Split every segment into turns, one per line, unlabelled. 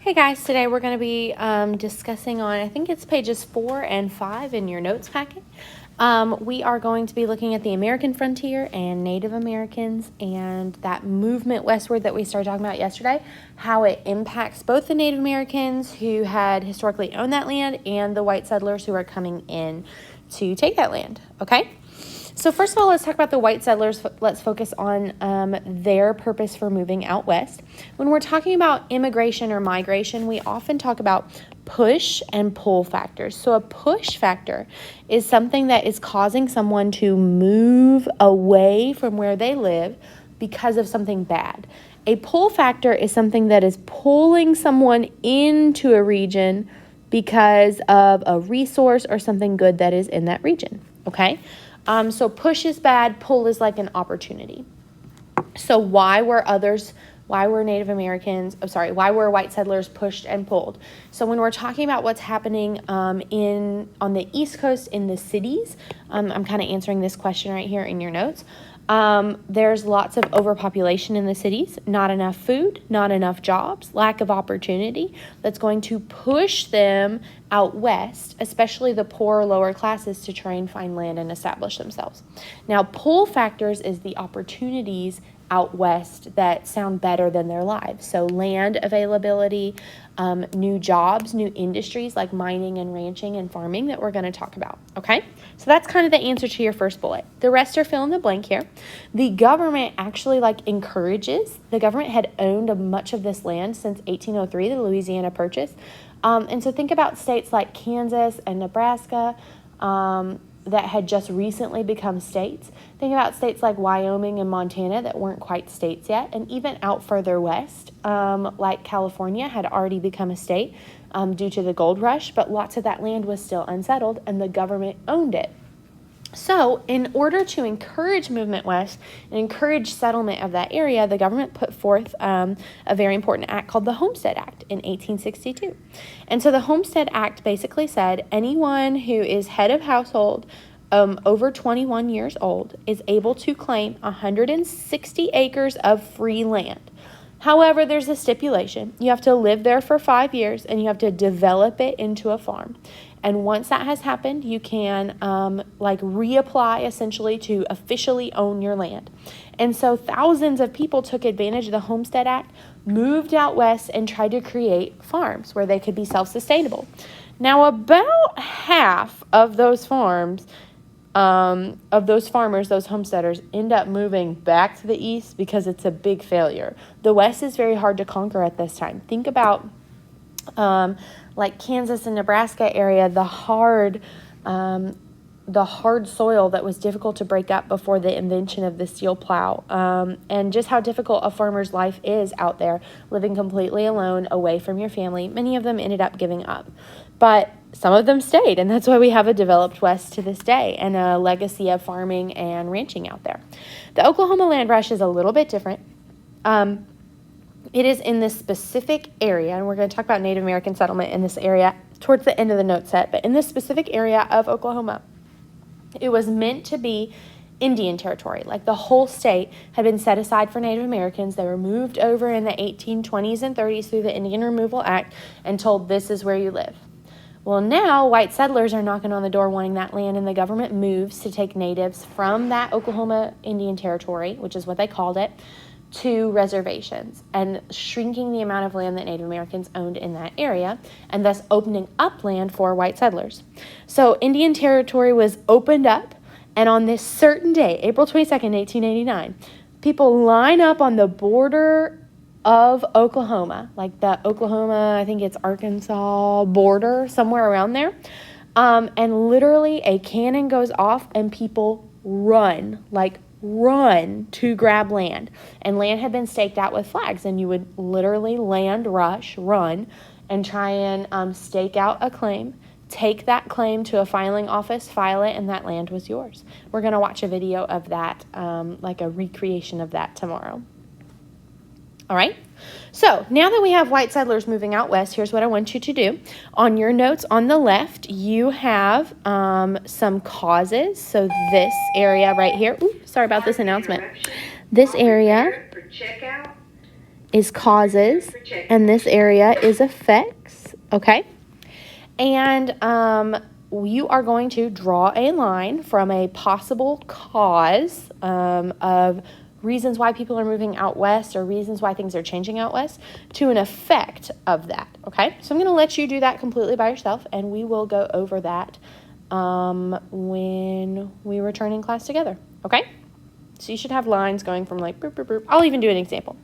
Hey guys, today we're going to be discussing on, I think it's pages 4 and 5 in your notes packet. We are going to be looking at the American frontier and Native Americans and that movement westward that we started talking about yesterday, how it impacts both the Native Americans who had historically owned that land and the white settlers who are coming in to take that land, okay? So first of all, let's talk about the white settlers. Let's focus on their purpose for moving out west. When we're talking about immigration or migration, we often talk about push and pull factors. So a push factor is something that is causing someone to move away from where they live because of something bad. A pull factor is something that is pulling someone into a region because of a resource or something good that is in that region, okay? So push is bad, pull is like an opportunity. So why were Native Americans, why were white settlers pushed and pulled? So when we're talking about what's happening on the East Coast in the cities, I'm kind of answering this question right here in your notes. There's lots of overpopulation in the cities, not enough food, not enough jobs, lack of opportunity that's going to push them out west, especially the poorer lower classes, to try and find land and establish themselves. Now, pull factors is the opportunities out west that sound better than their lives. So land availability, new jobs, new industries like mining and ranching and farming that we're going to talk about, okay? So that's kind of the answer to your first bullet. The rest are fill in the blank here. The government actually encourages. The government had owned much of this land since 1803, the Louisiana Purchase. And so think about states like Kansas and Nebraska, that had just recently become states. Think about states like Wyoming and Montana that weren't quite states yet, and even out further west, like California had already become a state due to the gold rush, but lots of that land was still unsettled and the government owned it. So in order to encourage movement west and encourage settlement of that area, the government put forth a very important act called the Homestead Act in 1862. And so the Homestead Act basically said anyone who is head of household over 21 years old is able to claim 160 acres of free land. However, there's a stipulation. You have to live there for 5 years and you have to develop it into a farm. And once that has happened, you can reapply essentially to officially own your land. And so thousands of people took advantage of the Homestead Act, moved out west, and tried to create farms where they could be self-sustainable. Now, about half of those farms, those homesteaders, end up moving back to the east because it's a big failure. The west is very hard to conquer at this time. Think about like Kansas and Nebraska area, the hard soil that was difficult to break up before the invention of the steel plow, and just how difficult a farmer's life is out there, living completely alone, away from your family. Many of them ended up giving up, but some of them stayed, and that's why we have a developed West to this day and a legacy of farming and ranching out there. The Oklahoma land rush is a little bit different. It is in this specific area, and we're going to talk about Native American settlement in this area towards the end of the note set, but in this specific area of Oklahoma, it was meant to be Indian territory. Like the whole state had been set aside for Native Americans. They were moved over in the 1820s and 30s through the Indian Removal Act and told, this is where you live. Well, now white settlers are knocking on the door wanting that land, and the government moves to take natives from that Oklahoma Indian Territory, which is what they called it, to reservations, and shrinking the amount of land that Native Americans owned in that area, and thus opening up land for white settlers. So Indian Territory was opened up, and on this certain day, April 22nd, 1889, people line up on the border of Oklahoma, like the Oklahoma, I think it's Arkansas border, somewhere around there. And literally a cannon goes off and people run to grab land. And land had been staked out with flags, and you would literally land rush, run, and try and stake out a claim, take that claim to a filing office, file it, and that land was yours. We're going to watch a video of that, like a recreation of that tomorrow. All right, so now that we have white settlers moving out west, here's what I want you to do. On your notes on the left, you have some causes. So this area right here, sorry about this announcement. This area is causes, and this area is effects, okay? And you are going to draw a line from a possible cause of reasons why people are moving out west or reasons why things are changing out west to an effect of that, okay? So I'm going to let you do that completely by yourself, and we will go over that when we return in class together, okay? So you should have lines going from like boop, boop, boop. I'll even do an example.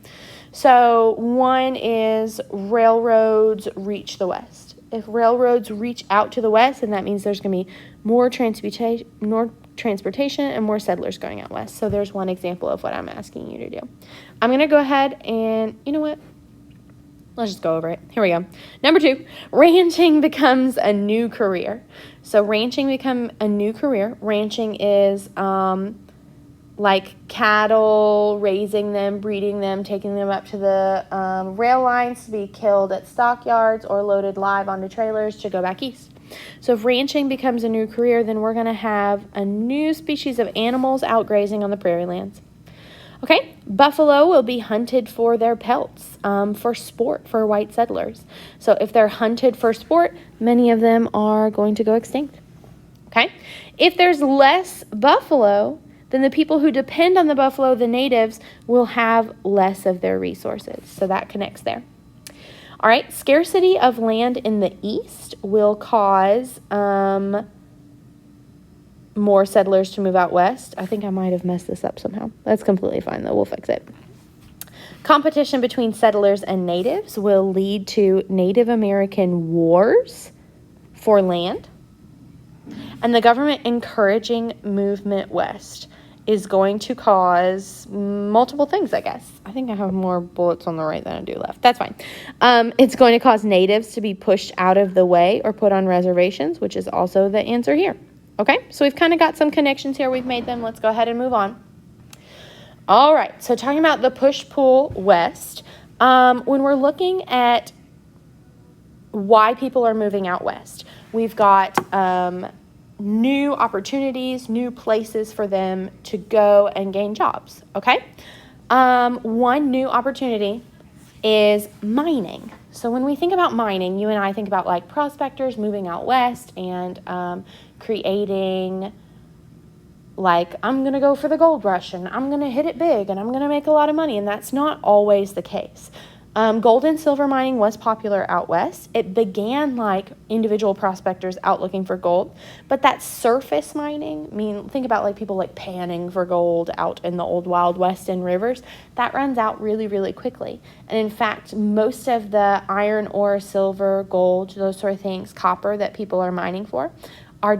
So one is railroads reach the west. If railroads reach out to the west, then that means there's going to be more transportation and more settlers going out west. So there's one example of what I'm asking you to do. I'm going to go ahead and, you know what? Let's just go over it. Here we go. Number 2, ranching becomes a new career. So ranching become a new career. Ranching is like cattle, raising them, breeding them, taking them up to the rail lines to be killed at stockyards or loaded live onto trailers to go back east. So if ranching becomes a new career, then we're going to have a new species of animals out grazing on the prairie lands. Okay, buffalo will be hunted for their pelts, for sport, for white settlers. So if they're hunted for sport, many of them are going to go extinct. Okay, if there's less buffalo, then the people who depend on the buffalo, the natives, will have less of their resources. So that connects there. All right, scarcity of land in the east will cause more settlers to move out west. I think I might have messed this up somehow. That's completely fine, though. We'll fix it. Competition between settlers and natives will lead to Native American wars for land. And the government encouraging movement west is going to cause multiple things, I guess. I think I have more bullets on the right than I do left. That's fine. It's going to cause natives to be pushed out of the way or put on reservations, which is also the answer here. Okay, so we've kind of got some connections here. We've made them. Let's go ahead and move on. All right, so talking about the push-pull west, when we're looking at why people are moving out west, we've got new opportunities, new places for them to go and gain jobs, okay? One new opportunity is mining. So when we think about mining, you and I think about like prospectors moving out west and creating like, I'm going to go for the gold rush and I'm going to hit it big and I'm going to make a lot of money. And that's not always the case. Gold and silver mining was popular out west. It began like individual prospectors out looking for gold, but that surface mining, think about like people like panning for gold out in the old Wild West in rivers, that runs out really, really quickly. And in fact, most of the iron ore, silver, gold, those sort of things, copper that people are mining for are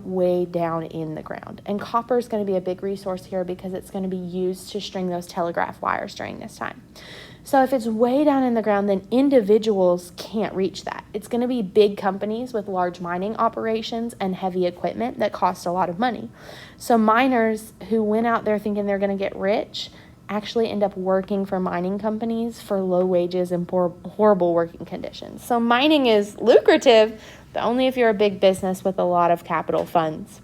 way down in the ground. And copper is going to be a big resource here because it's going to be used to string those telegraph wires during this time. So if it's way down in the ground, then individuals can't reach that. It's going to be big companies with large mining operations and heavy equipment that cost a lot of money. So miners who went out there thinking they're going to get rich actually end up working for mining companies for low wages and horrible working conditions. So mining is lucrative, but only if you're a big business with a lot of capital funds.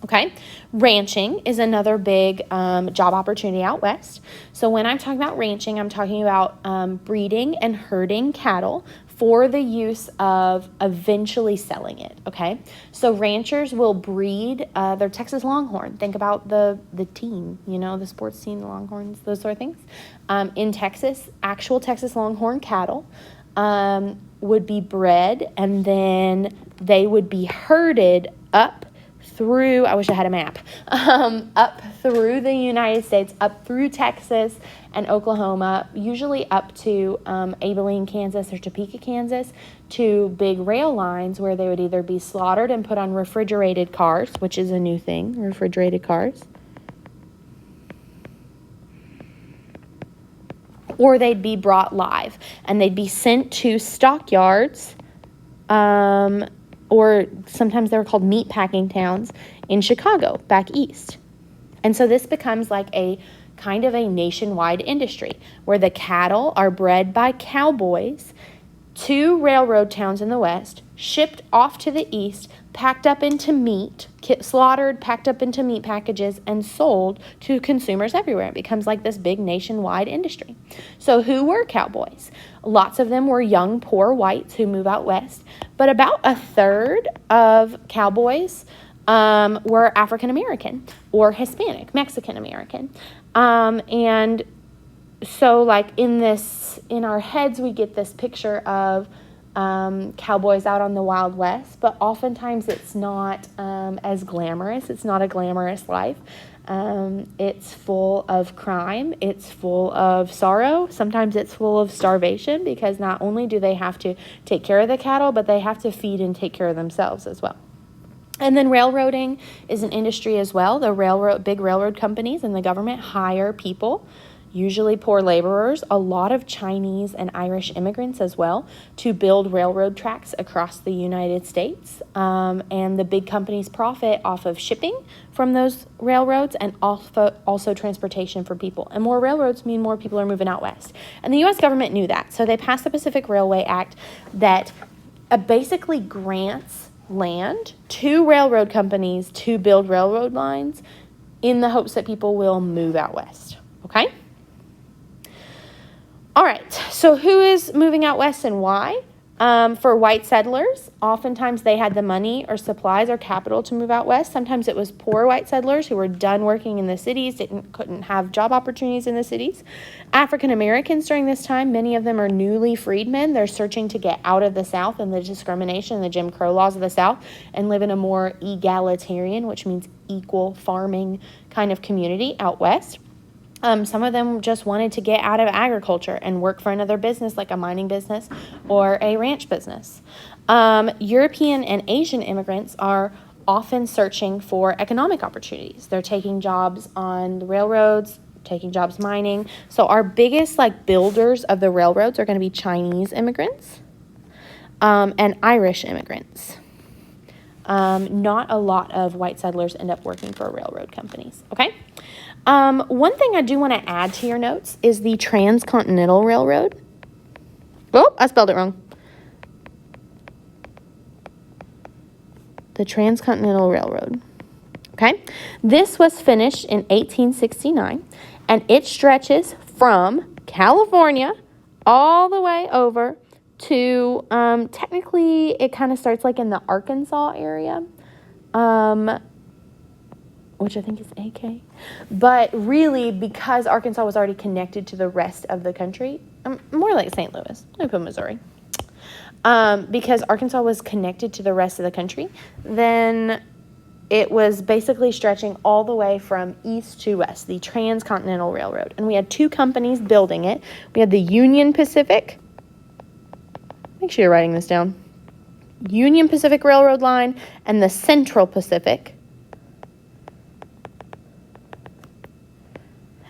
Okay, ranching is another big job opportunity out west. So when I'm talking about ranching, I'm talking about breeding and herding cattle for the use of eventually selling it, okay? So ranchers will breed their Texas Longhorn. Think about the team, the sports team, the Longhorns, those sort of things. In Texas, actual Texas Longhorn cattle would be bred, and then they would be herded up through, I wish I had a map, up through the United States, up through Texas and Oklahoma, usually up to Abilene, Kansas, or Topeka, Kansas, to big rail lines where they would either be slaughtered and put on refrigerated cars, which is a new thing, refrigerated cars, or they'd be brought live, and they'd be sent to stockyards, or sometimes they were called meat packing towns in Chicago, back east. And so this becomes like a kind of a nationwide industry where the cattle are bred by cowboys to railroad towns in the west, shipped off to the east, packed up into meat, slaughtered, packed up into meat packages, and sold to consumers everywhere. It becomes like this big nationwide industry. So who were cowboys? Lots of them were young, poor whites who move out west, but about a third of cowboys were African American or Hispanic, Mexican American. And so like in our heads, we get this picture of cowboys out on the Wild West, but oftentimes it's not as glamorous. It's not a glamorous life. It's full of crime. It's full of sorrow. Sometimes it's full of starvation, because not only do they have to take care of the cattle, but they have to feed and take care of themselves as well. And then railroading is an industry as well. The big railroad companies and the government hire people, usually poor laborers, a lot of Chinese and Irish immigrants as well, to build railroad tracks across the United States. And the big companies profit off of shipping from those railroads and also transportation for people. And more railroads mean more people are moving out west. And the U.S. government knew that. So they passed the Pacific Railway Act that basically grants land to railroad companies to build railroad lines in the hopes that people will move out west. Okay? All right, so who is moving out west and why? For white settlers, oftentimes they had the money or supplies or capital to move out west. Sometimes it was poor white settlers who were done working in the cities, couldn't have job opportunities in the cities. African Americans during this time, many of them are newly freedmen. They're searching to get out of the South and the discrimination and the Jim Crow laws of the South and live in a more egalitarian, which means equal farming kind of community out west. Some of them just wanted to get out of agriculture and work for another business, like a mining business or a ranch business. European and Asian immigrants are often searching for economic opportunities. They're taking jobs on the railroads, taking jobs mining. So our biggest builders of the railroads are going to be Chinese immigrants and Irish immigrants. Not a lot of white settlers end up working for railroad companies. Okay. One thing I do want to add to your notes is the Transcontinental Railroad. Oh, I spelled it wrong. The Transcontinental Railroad. Okay. This was finished in 1869, and it stretches from California all the way over to, technically, it kind of starts in the Arkansas area. Which I think is AK. But really, because Arkansas was already connected to the rest of the country, more like St. Louis, let me put Missouri. Because Arkansas was connected to the rest of the country, then it was basically stretching all the way from east to west, the Transcontinental Railroad. And we had two companies building it. We had the Union Pacific. Make sure you're writing this down. Union Pacific Railroad Line and the Central Pacific.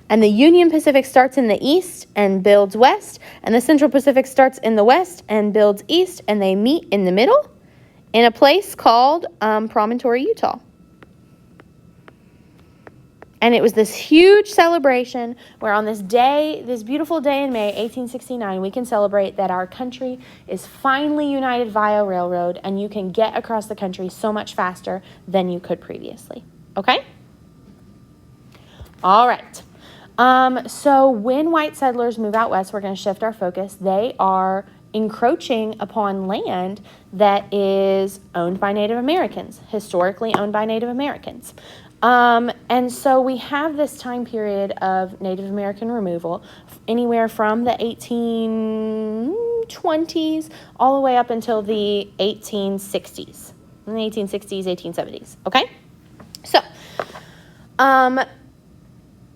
And the Union Pacific starts in the east and builds west, and the Central Pacific starts in the west and builds east, and they meet in the middle in a place called Promontory, Utah. And it was this huge celebration where on this day, this beautiful day in May, 1869, we can celebrate that our country is finally united via railroad, and you can get across the country so much faster than you could previously. Okay? All right. So when white settlers move out west, we're going to shift our focus. They are encroaching upon land that is owned by Native Americans, historically owned by Native Americans. And so we have this time period of Native American removal, anywhere from the 1820s all the way up until the 1860s, in the 1860s, 1870s. Okay? So,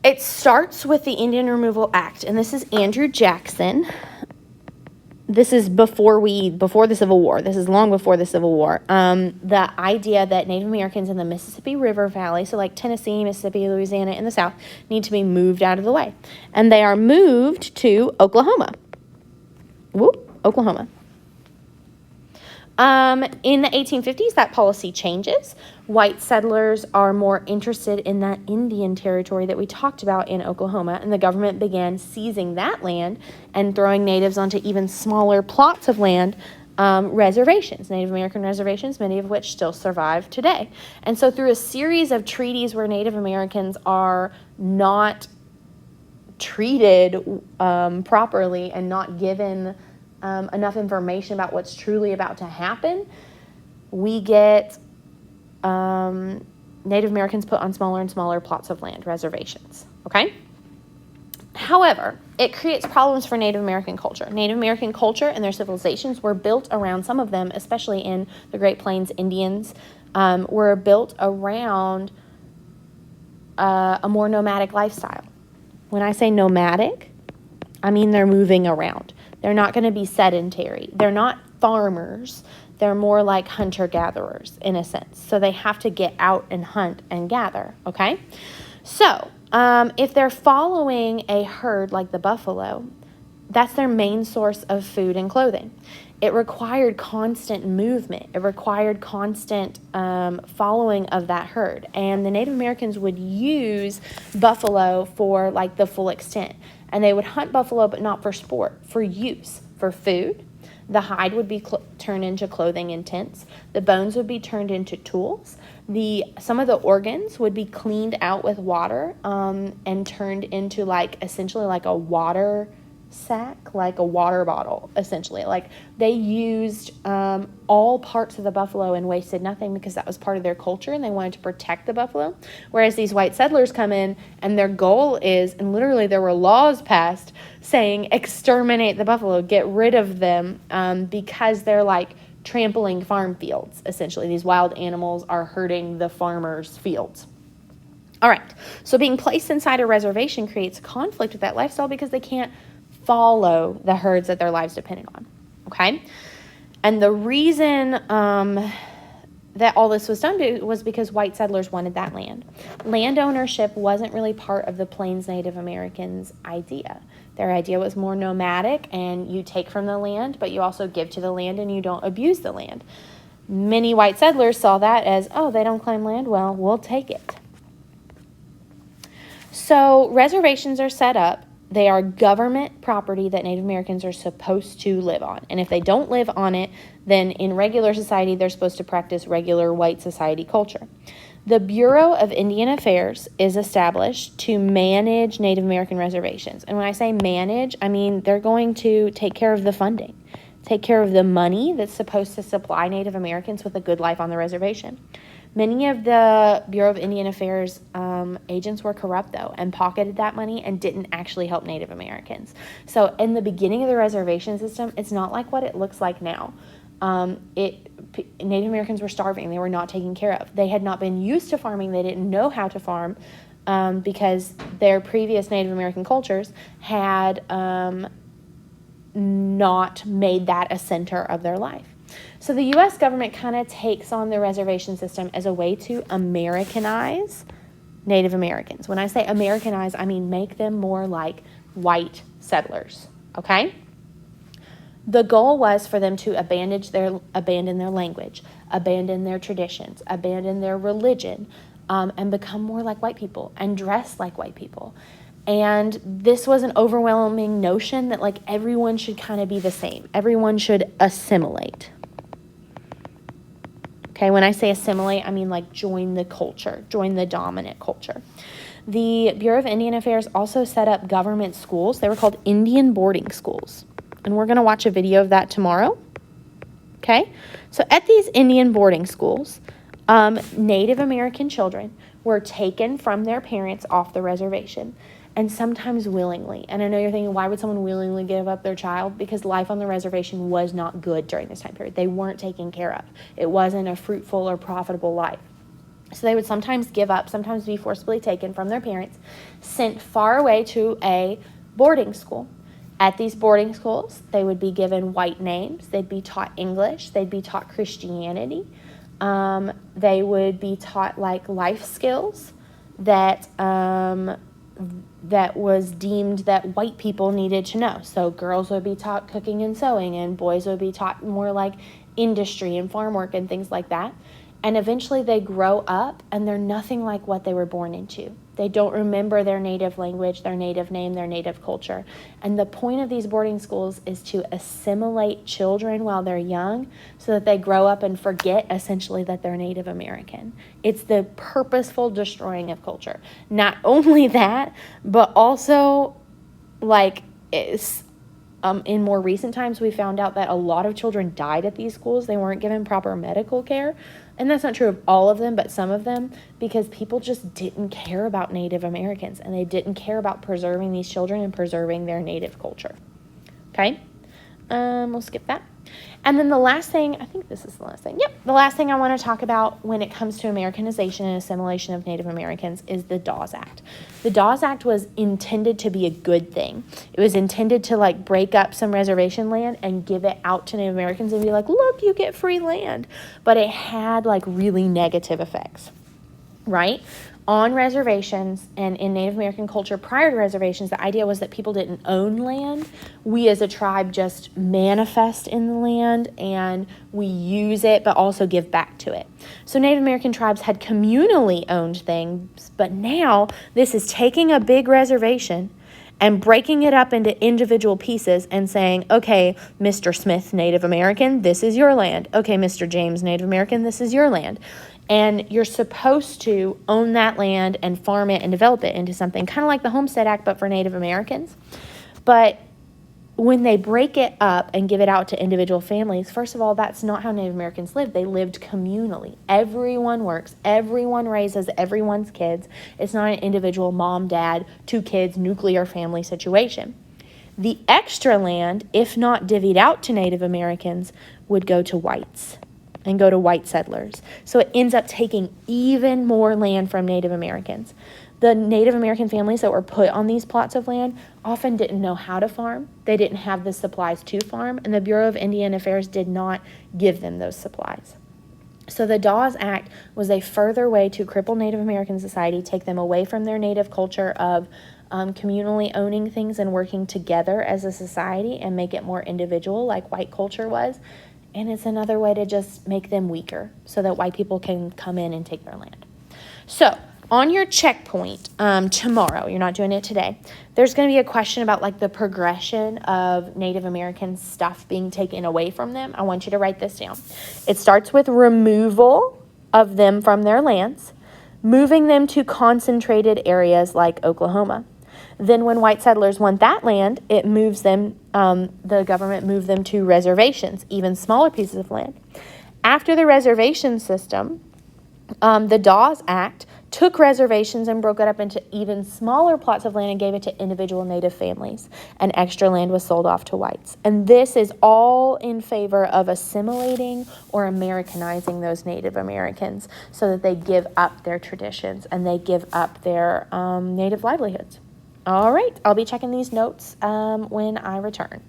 it starts with the Indian Removal Act, and this is Andrew Jackson. This is before the Civil War. This is long before the Civil War. The idea that Native Americans in the Mississippi River Valley, so like Tennessee, Mississippi, Louisiana in the South, need to be moved out of the way. And they are moved to Oklahoma. Oklahoma. In the 1850s, that policy changes. White settlers are more interested in that Indian territory that we talked about in Oklahoma, and the government began seizing that land and throwing natives onto even smaller plots of land, reservations, Native American reservations, many of which still survive today. And so through a series of treaties where Native Americans are not treated properly and not given enough information about what's truly about to happen, we get Native Americans put on smaller and smaller plots of land, reservations, okay? However, it creates problems for Native American culture. Native American culture and their civilizations were built around, some of them, especially in the Great Plains Indians, were built around a more nomadic lifestyle. When I say nomadic, I mean they're moving around. They're not going to be sedentary. They're not farmers. They're more like hunter-gatherers in a sense. So they have to get out and hunt and gather, okay? So if they're following a herd like the buffalo, that's their main source of food and clothing. It required constant movement. It required constant following of that herd. And the Native Americans would use buffalo for like the full extent. And they would hunt buffalo, but not for sport, for use, for food. The hide would be turned into clothing and tents. The bones would be turned into tools. Some of the organs would be cleaned out with water and turned into essentially like a water sack, like a water bottle, essentially. Like they used all parts of the buffalo and wasted nothing because that was part of their culture and they wanted to protect the buffalo. Whereas these white settlers come in and their goal is, and literally there were laws passed saying exterminate the buffalo, get rid of them because they're like trampling farm fields, essentially. These wild animals are hurting the farmers' fields. All right, so being placed inside a reservation creates conflict with that lifestyle because they can't follow the herds that their lives depended on, okay? And the reason that all this was done was because white settlers wanted that land. Land ownership wasn't really part of the Plains Native Americans' idea. Their idea was more nomadic, and you take from the land, but you also give to the land and you don't abuse the land. Many white settlers saw that as, oh, they don't claim land, well, we'll take it. So reservations are set up. They are government property that Native Americans are supposed to live on. And if they don't live on it, then in regular society, they're supposed to practice regular white society culture. The Bureau of Indian Affairs is established to manage Native American reservations. And when I say manage, I mean they're going to take care of the funding, take care of the money that's supposed to supply Native Americans with a good life on the reservation. Many of the Bureau of Indian Affairs agents were corrupt, though, and pocketed that money and didn't actually help Native Americans. So in the beginning of the reservation system, it's not like what it looks like now. Native Americans were starving. They were not taken care of. They had not been used to farming. They didn't know how to farm because their previous Native American cultures had not made that a center of their life. So the U.S. government kind of takes on the reservation system as a way to Americanize Native Americans. When I say Americanize, I mean make them more like white settlers, okay? The goal was for them to abandon their language, abandon their traditions, abandon their religion, and become more like white people and dress like white people. And this was an overwhelming notion that like everyone should kind of be the same. Everyone should assimilate. Okay, when I say assimilate, I mean like join the culture, join the dominant culture. The Bureau of Indian Affairs also set up government schools. They were called Indian boarding schools. And we're going to watch a video of that tomorrow. Okay, so at these Indian boarding schools, Native American children were taken from their parents off the reservation, and sometimes willingly. And I know you're thinking, why would someone willingly give up their child? Because life on the reservation was not good during this time period. They weren't taken care of. It wasn't a fruitful or profitable life. So they would sometimes give up, sometimes be forcibly taken from their parents, sent far away to a boarding school. At these boarding schools, they would be given white names. They'd be taught English. They'd be taught Christianity. They would be taught like life skills that was deemed that white people needed to know. So girls would be taught cooking and sewing, and boys would be taught more like industry and farm work and things like that. And eventually they grow up and they're nothing like what they were born into. They don't remember their native language, their native name, their native culture. And the point of these boarding schools is to assimilate children while they're young so that they grow up and forget essentially that they're Native American. It's the purposeful destroying of culture. Not only that, but also in more recent times, we found out that a lot of children died at these schools. They weren't given proper medical care. And that's not true of all of them, but some of them, because people just didn't care about Native Americans and they didn't care about preserving these children and preserving their native culture. Okay? We'll skip that. And then the last thing, I think this is the last thing. Yep, the last thing I want to talk about when it comes to Americanization and assimilation of Native Americans is the Dawes Act. The Dawes Act was intended to be a good thing. It was intended to break up some reservation land and give it out to Native Americans and be like, look, you get free land. But it had really negative effects, right? On reservations and in Native American culture prior to reservations, the idea was that people didn't own land. We as a tribe just manifest in the land and we use it but also give back to it. So Native American tribes had communally owned things, but now this is taking a big reservation and breaking it up into individual pieces and saying, okay, Mr. Smith, Native American, this is your land. Okay, Mr. James, Native American, this is your land. And you're supposed to own that land and farm it and develop it into something kind of like the Homestead Act, but for Native Americans. But when they break it up and give it out to individual families, first of all, that's not how Native Americans lived. They lived communally. Everyone works. Everyone raises everyone's kids. It's not an individual mom, dad, 2 kids, nuclear family situation. The extra land, if not divvied out to Native Americans, would go to whites and go to white settlers. So it ends up taking even more land from Native Americans. The Native American families that were put on these plots of land often didn't know how to farm. They didn't have the supplies to farm, and the Bureau of Indian Affairs did not give them those supplies. So the Dawes Act was a further way to cripple Native American society, take them away from their native culture of communally owning things and working together as a society and make it more individual like white culture was. And it's another way to just make them weaker so that white people can come in and take their land. So on your checkpoint tomorrow, you're not doing it today, there's going to be a question about the progression of Native American stuff being taken away from them. I want you to write this down. It starts with removal of them from their lands, moving them to concentrated areas like Oklahoma. Then when white settlers want that land, it moves them, the government moved them to reservations, even smaller pieces of land. After the reservation system, the Dawes Act took reservations and broke it up into even smaller plots of land and gave it to individual Native families, and extra land was sold off to whites. And this is all in favor of assimilating or Americanizing those Native Americans so that they give up their traditions and they give up their native livelihoods. All right, I'll be checking these notes when I return.